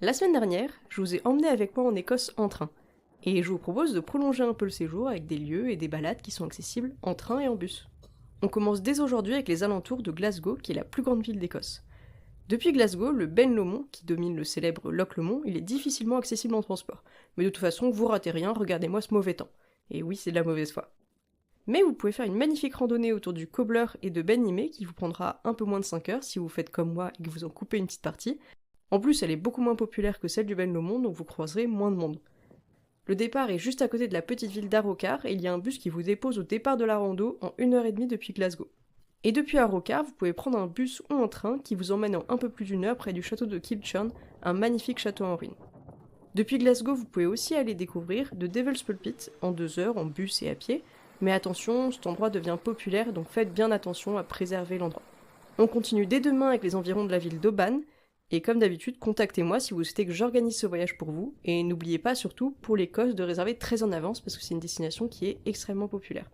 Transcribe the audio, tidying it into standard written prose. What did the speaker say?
La semaine dernière, je vous ai emmené avec moi en Écosse en train, et je vous propose de prolonger un peu le séjour avec des lieux et des balades qui sont accessibles en train et en bus. On commence dès aujourd'hui avec les alentours de Glasgow, qui est la plus grande ville d'Écosse. Depuis Glasgow, le Ben Lomond, qui domine le célèbre Loch Lomond, il est difficilement accessible en transport. Mais de toute façon, vous ratez rien, regardez-moi ce mauvais temps. Et oui, c'est de la mauvaise foi. Mais vous pouvez faire une magnifique randonnée autour du Cobbler et de Ben Nimé qui vous prendra un peu moins de 5 heures si vous faites comme moi et que vous en coupez une petite partie. En plus, elle est beaucoup moins populaire que celle du Ben Lomond, donc vous croiserez moins de monde. Le départ est juste à côté de la petite ville d'Arrochar et il y a un bus qui vous dépose au départ de la rando en 1h30 depuis Glasgow. Et depuis Arrochar, vous pouvez prendre un bus ou un train qui vous emmène en un peu plus d'1 heure près du château de Kilchurn, un magnifique château en ruine. Depuis Glasgow, vous pouvez aussi aller découvrir The Devil's Pulpit en 2 heures en bus et à pied, mais attention, cet endroit devient populaire donc faites bien attention à préserver l'endroit. On continue dès demain avec les environs de la ville d'Oban, et comme d'habitude, contactez-moi si vous souhaitez que j'organise ce voyage pour vous, et n'oubliez pas surtout pour l'Écosse de réserver très en avance parce que c'est une destination qui est extrêmement populaire.